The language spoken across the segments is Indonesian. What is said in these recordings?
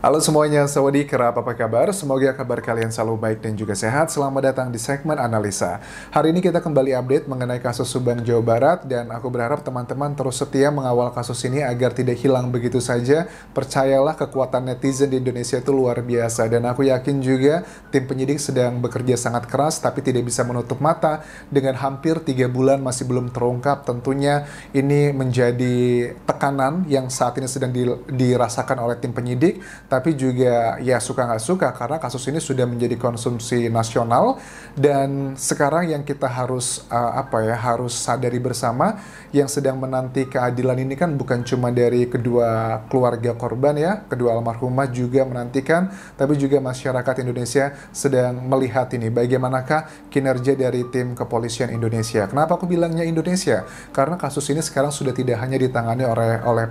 Halo semuanya, sawadee kerap, apa kabar? Semoga kabar kalian selalu baik dan juga sehat. Selamat datang di segmen analisa. Hari ini kita kembali update mengenai kasus Subang, Jawa Barat, dan aku berharap teman-teman terus setia mengawal kasus ini agar tidak hilang begitu saja. Percayalah, kekuatan netizen di Indonesia itu luar biasa, dan aku yakin juga tim penyidik sedang bekerja sangat keras, tapi tidak bisa menutup mata dengan hampir 3 bulan masih belum terungkap. Tentunya ini menjadi tekanan yang saat ini sedang dirasakan oleh tim penyidik, tapi juga ya suka nggak suka karena kasus ini sudah menjadi konsumsi nasional. Dan sekarang yang kita harus harus sadari bersama, yang sedang menanti keadilan ini kan bukan cuma dari kedua keluarga korban ya, kedua almarhumah juga menantikan, tapi juga masyarakat Indonesia sedang melihat ini bagaimanakah kinerja dari tim kepolisian Indonesia. Kenapa aku bilangnya Indonesia? Karena kasus ini sekarang sudah tidak hanya ditangani oleh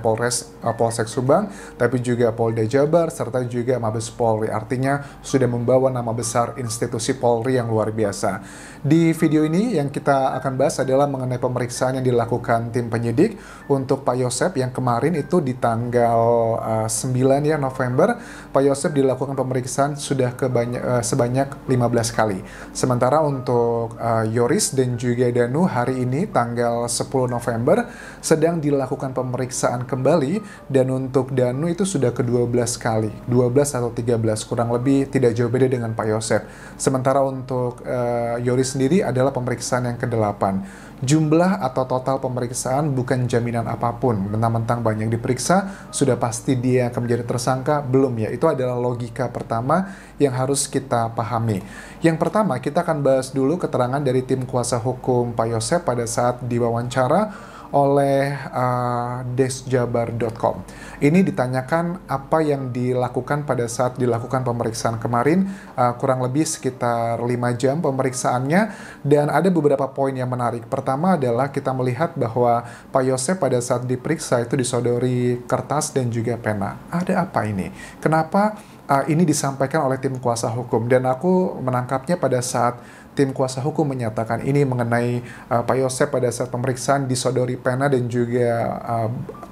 Polsek Subang, tapi juga Polda Jabar serta juga Mabes Polri. Artinya sudah membawa nama besar institusi Polri yang luar biasa. Di video ini yang kita akan bahas adalah mengenai pemeriksaan yang dilakukan tim penyidik untuk Pak Yosep yang kemarin itu di tanggal 9 ya November. Pak Yosep dilakukan pemeriksaan sudah sebanyak 15 kali. Sementara untuk Yoris dan juga Danu hari ini tanggal 10 November sedang dilakukan pemeriksaan kembali, dan untuk Danu itu sudah ke-12 kali, 12 atau 13, kurang lebih tidak jauh beda dengan Pak Yosep. Sementara untuk Yoris sendiri adalah pemeriksaan yang ke-8. Jumlah atau total pemeriksaan bukan jaminan apapun. Mentang-mentang banyak diperiksa, sudah pasti dia akan menjadi tersangka? Belum ya. Itu adalah logika pertama yang harus kita pahami. Yang pertama, kita akan bahas dulu keterangan dari tim kuasa hukum Pak Yosep pada saat diwawancara oleh desjabar.com. Ini ditanyakan apa yang dilakukan pada saat dilakukan pemeriksaan kemarin, kurang lebih sekitar 5 jam pemeriksaannya, dan ada beberapa poin yang menarik. Pertama adalah kita melihat bahwa Pak Yosep pada saat diperiksa itu disodori kertas dan juga pena. Ada apa ini? Kenapa ini disampaikan oleh tim kuasa hukum? Dan aku menangkapnya pada saat tim kuasa hukum menyatakan ini mengenai Pak Yosep pada saat pemeriksaan disodori pena dan juga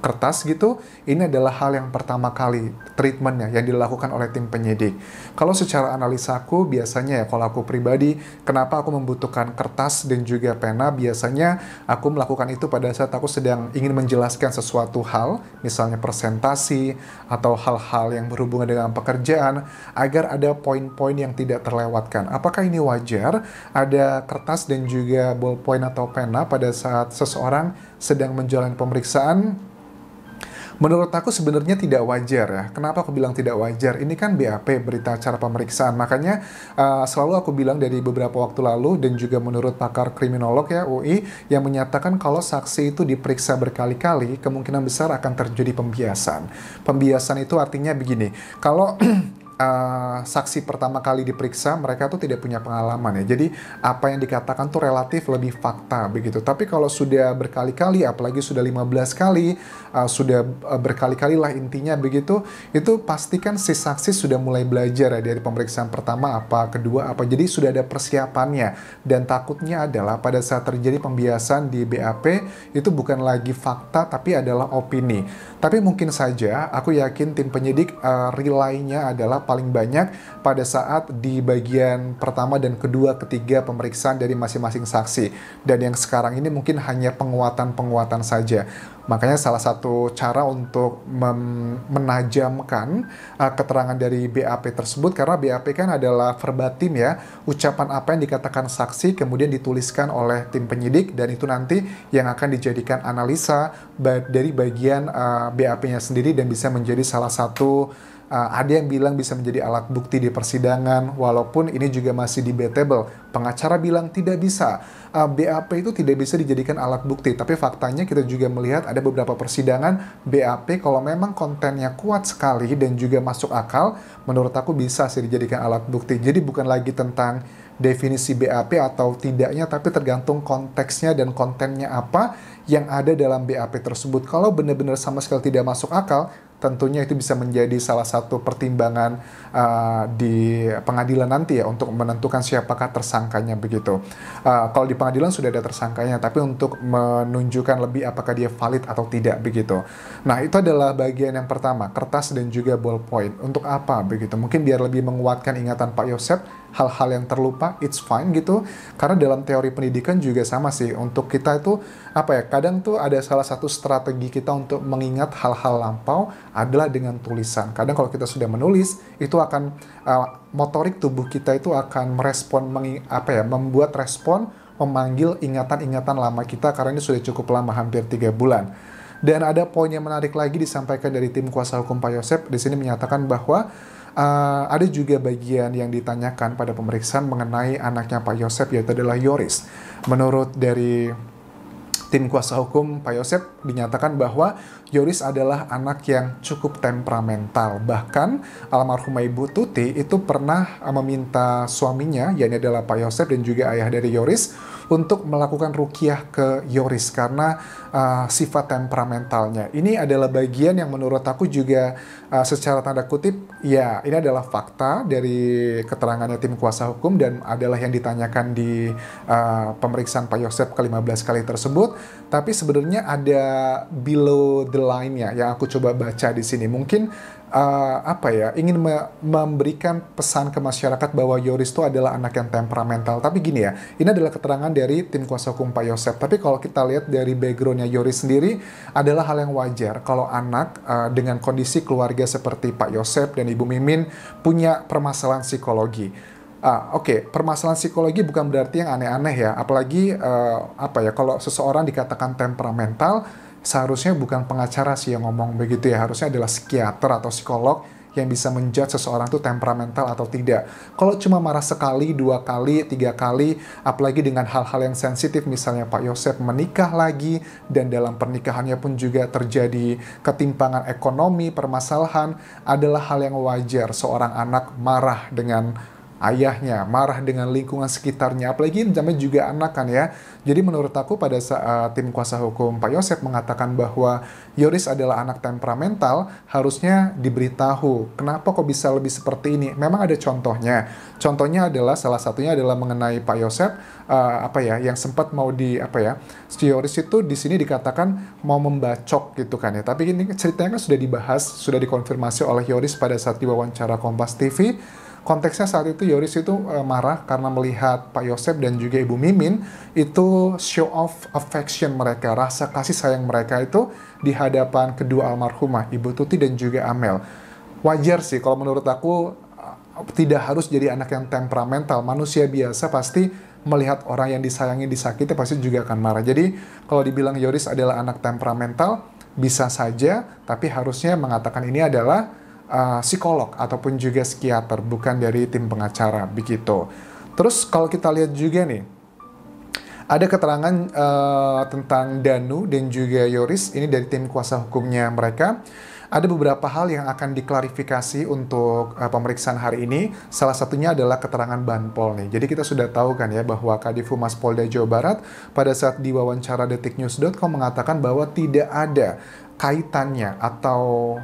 kertas gitu. Ini adalah hal yang pertama kali treatmentnya yang dilakukan oleh tim penyidik. Kalau secara analisaku biasanya ya, kalau aku pribadi, kenapa aku membutuhkan kertas dan juga pena? Biasanya aku melakukan itu pada saat aku sedang ingin menjelaskan sesuatu hal, misalnya presentasi atau hal-hal yang berhubungan dengan pekerjaan, agar ada poin-poin yang tidak terlewatkan. Apakah ini wajar ada kertas dan juga ballpoint atau pena pada saat seseorang sedang menjalani pemeriksaan? Menurut aku sebenarnya tidak wajar ya. Kenapa aku bilang tidak wajar? Ini kan BAP, berita acara pemeriksaan. Makanya selalu aku bilang dari beberapa waktu lalu, dan juga menurut pakar kriminolog ya UI, yang menyatakan kalau saksi itu diperiksa berkali-kali, kemungkinan besar akan terjadi pembiasan. Pembiasan itu artinya begini, kalau saksi pertama kali diperiksa, mereka tuh tidak punya pengalaman ya. Jadi apa yang dikatakan tuh relatif lebih fakta begitu. Tapi kalau sudah berkali-kali, apalagi sudah 15 kali, sudah berkali-kali lah intinya begitu, itu pastikan si saksi sudah mulai belajar ya dari pemeriksaan pertama apa, kedua apa. Jadi sudah ada persiapannya. Dan takutnya adalah pada saat terjadi pembiasan di BAP, itu bukan lagi fakta tapi adalah opini. Tapi mungkin saja, aku yakin tim penyidik rely-nya adalah paling banyak pada saat di bagian pertama dan kedua, ketiga pemeriksaan dari masing-masing saksi. Dan yang sekarang ini mungkin hanya penguatan-penguatan saja. Makanya salah satu cara untuk menajamkan keterangan dari BAP tersebut, karena BAP kan adalah verbatim ya, ucapan apa yang dikatakan saksi kemudian dituliskan oleh tim penyidik, dan itu nanti yang akan dijadikan analisa dari bagian BAP-nya sendiri, dan bisa menjadi salah satu ada yang bilang bisa menjadi alat bukti di persidangan, walaupun ini juga masih debatable. Pengacara bilang tidak bisa. BAP itu tidak bisa dijadikan alat bukti, tapi faktanya kita juga melihat ada beberapa persidangan BAP kalau memang kontennya kuat sekali dan juga masuk akal, menurut aku bisa sih dijadikan alat bukti. Jadi bukan lagi tentang definisi BAP atau tidaknya, tapi tergantung konteksnya dan kontennya apa yang ada dalam BAP tersebut. Kalau benar-benar sama sekali tidak masuk akal, tentunya itu bisa menjadi salah satu pertimbangan di pengadilan nanti ya untuk menentukan siapakah tersangkanya begitu. Kalau di pengadilan sudah ada tersangkanya, tapi untuk menunjukkan lebih apakah dia valid atau tidak begitu. Nah, itu adalah bagian yang pertama, kertas dan juga ballpoint. Untuk apa begitu? Mungkin biar lebih menguatkan ingatan Pak Yosep, hal-hal yang terlupa, it's fine gitu. Karena dalam teori pendidikan juga sama sih, untuk kita itu apa ya, kadang tuh ada salah satu strategi kita untuk mengingat hal-hal lampau adalah dengan tulisan. Kadang kalau kita sudah menulis, itu akan motorik tubuh kita itu akan merespon, membuat respon, memanggil ingatan-ingatan lama kita, karena ini sudah cukup lama, hampir 3 bulan. Dan ada poin yang menarik lagi disampaikan dari tim kuasa hukum Pak Yosep, di sini menyatakan bahwa ada juga bagian yang ditanyakan pada pemeriksaan mengenai anaknya Pak Yosep, yaitu adalah Yoris. Menurut dari tim kuasa hukum Pak Yosep dinyatakan bahwa Yoris adalah anak yang cukup temperamental. Bahkan almarhumah Ibu Tuti itu pernah meminta suaminya, yakni adalah Pak Yosep dan juga ayah dari Yoris, untuk melakukan ruqyah ke Yoris karena sifat temperamentalnya. Ini adalah bagian yang menurut aku juga secara tanda kutip, ya ini adalah fakta dari keterangannya tim kuasa hukum dan adalah yang ditanyakan di pemeriksaan Pak Yosep ke-15 kali tersebut. Tapi sebenarnya ada below the line-nya yang aku coba baca di sini. Mungkin ingin memberikan pesan ke masyarakat bahwa Yoris itu adalah anak yang temperamental. Tapi gini ya, ini adalah keterangan dari tim kuasa hukum Pak Yosep. Tapi kalau kita lihat dari background-nya Yoris sendiri, adalah hal yang wajar kalau anak dengan kondisi keluarga seperti Pak Yosep dan Ibu Mimin punya permasalahan psikologi. Permasalahan psikologi bukan berarti yang aneh-aneh ya. Apalagi kalau seseorang dikatakan temperamental, seharusnya bukan pengacara sih yang ngomong begitu ya. Harusnya adalah psikiater atau psikolog yang bisa menjudge seseorang itu temperamental atau tidak. Kalau cuma marah sekali, 2 kali, 3 kali, apalagi dengan hal-hal yang sensitif, misalnya Pak Yosep menikah lagi, dan dalam pernikahannya pun juga terjadi ketimpangan ekonomi, permasalahan, adalah hal yang wajar seorang anak marah dengan ayahnya, marah dengan lingkungan sekitarnya, apalagi namanya juga anak kan ya. Jadi menurut aku pada saat tim kuasa hukum Pak Yosep mengatakan bahwa Yoris adalah anak temperamental, harusnya diberitahu kenapa kok bisa lebih seperti ini. Memang ada contohnya. Contohnya adalah salah satunya adalah mengenai Pak Yosep yang sempat mau si Yoris itu di sini dikatakan mau membacok gitu kan ya. Tapi ini ceritanya kan sudah dibahas, sudah dikonfirmasi oleh Yoris pada saat diwawancara Kompas TV. Konteksnya saat itu Yoris itu marah karena melihat Pak Yosep dan juga Ibu Mimin itu show off affection mereka, rasa kasih sayang mereka itu di hadapan kedua almarhumah, Ibu Tuti dan juga Amel. Wajar sih kalau menurut aku, tidak harus jadi anak yang temperamental. Manusia biasa pasti melihat orang yang disayangi disakiti pasti juga akan marah. Jadi kalau dibilang Yoris adalah anak temperamental, bisa saja, tapi harusnya mengatakan ini adalah psikolog ataupun juga psikiater, bukan dari tim pengacara begitu. Terus kalau kita lihat juga nih, ada keterangan tentang Danu dan juga Yoris, ini dari tim kuasa hukumnya mereka. Ada beberapa hal yang akan diklarifikasi untuk pemeriksaan hari ini. Salah satunya adalah keterangan Banpol nih. Jadi kita sudah tahu kan ya bahwa Kadif Humas Polda Jawa Barat pada saat diwawancara detiknews.com mengatakan bahwa tidak ada kaitannya atau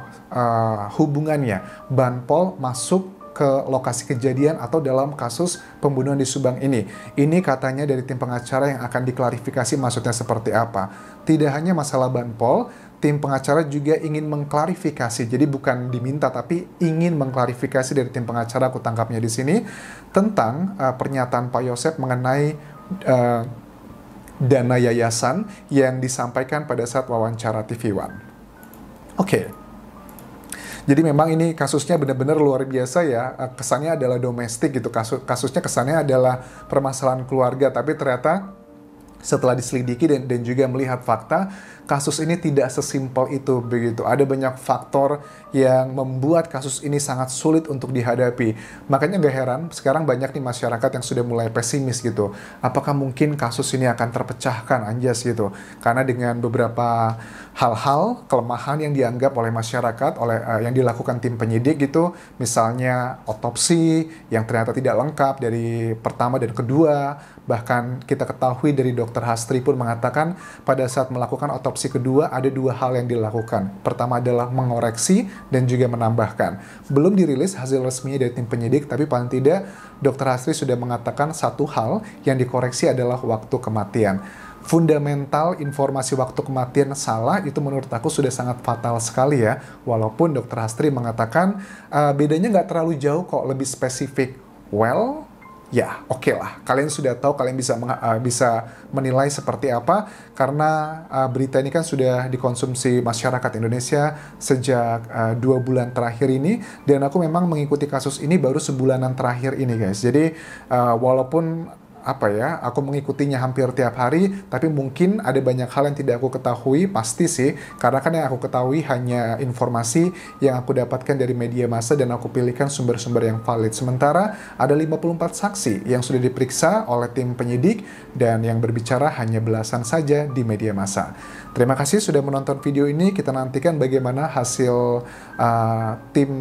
hubungannya Banpol masuk ke lokasi kejadian atau dalam kasus pembunuhan di Subang ini. Ini katanya dari tim pengacara yang akan diklarifikasi maksudnya seperti apa. Tidak hanya masalah Banpol, tim pengacara juga ingin mengklarifikasi. Jadi bukan diminta tapi ingin mengklarifikasi dari tim pengacara, aku tangkapnya di sini, tentang pernyataan Pak Yosep mengenai dana yayasan yang disampaikan pada saat wawancara TV One. Jadi memang ini kasusnya benar-benar luar biasa ya. Kesannya adalah domestik gitu. Kasusnya kesannya adalah permasalahan keluarga, tapi ternyata setelah diselidiki dan juga melihat fakta, kasus ini tidak sesimpel itu begitu. Ada banyak faktor yang membuat kasus ini sangat sulit untuk dihadapi. Makanya gak heran sekarang banyak nih masyarakat yang sudah mulai pesimis gitu. Apakah mungkin kasus ini akan terpecahkan anjas gitu? Karena dengan beberapa hal-hal kelemahan yang dianggap oleh masyarakat, yang dilakukan tim penyidik gitu, misalnya otopsi yang ternyata tidak lengkap dari pertama dan kedua. Bahkan kita ketahui dari Dr. Hastri pun mengatakan pada saat melakukan otopsi opsi kedua, ada dua hal yang dilakukan. Pertama adalah mengoreksi dan juga menambahkan. Belum dirilis hasil resminya dari tim penyidik, tapi paling tidak Dr. Hastri sudah mengatakan satu hal yang dikoreksi adalah waktu kematian. Fundamental informasi waktu kematian salah itu menurut aku sudah sangat fatal sekali ya. Walaupun Dr. Hastri mengatakan bedanya nggak terlalu jauh kok, lebih spesifik. Well, ya oke lah. Kalian sudah tahu, kalian bisa menilai seperti apa. Karena berita ini kan sudah dikonsumsi masyarakat Indonesia sejak 2 bulan terakhir ini. Dan aku memang mengikuti kasus ini baru sebulanan terakhir ini guys. Jadi walaupun aku mengikutinya hampir tiap hari, tapi mungkin ada banyak hal yang tidak aku ketahui, pasti sih, karena kan yang aku ketahui hanya informasi yang aku dapatkan dari media massa dan aku pilihkan sumber-sumber yang valid. Sementara ada 54 saksi yang sudah diperiksa oleh tim penyidik dan yang berbicara hanya belasan saja di media massa. Terima kasih sudah menonton video ini, kita nantikan bagaimana hasil tim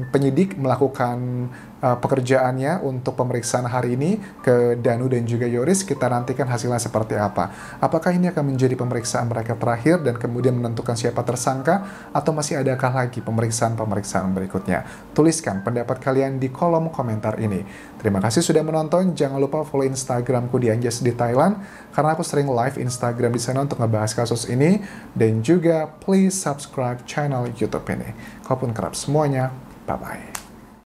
penyidik melakukan pekerjaannya untuk pemeriksaan hari ini ke Danu dan juga Yoris. Kita nantikan hasilnya seperti apa. Apakah ini akan menjadi pemeriksaan mereka terakhir dan kemudian menentukan siapa tersangka, atau masih adakah lagi pemeriksaan-pemeriksaan berikutnya? Tuliskan pendapat kalian di kolom komentar ini. Terima kasih sudah menonton. Jangan lupa follow Instagramku di Anjas di Thailand, karena aku sering live Instagram di sana untuk ngebahas kasus ini. Dan juga please subscribe channel YouTube ini. Kopun kerap semuanya. Bye-bye.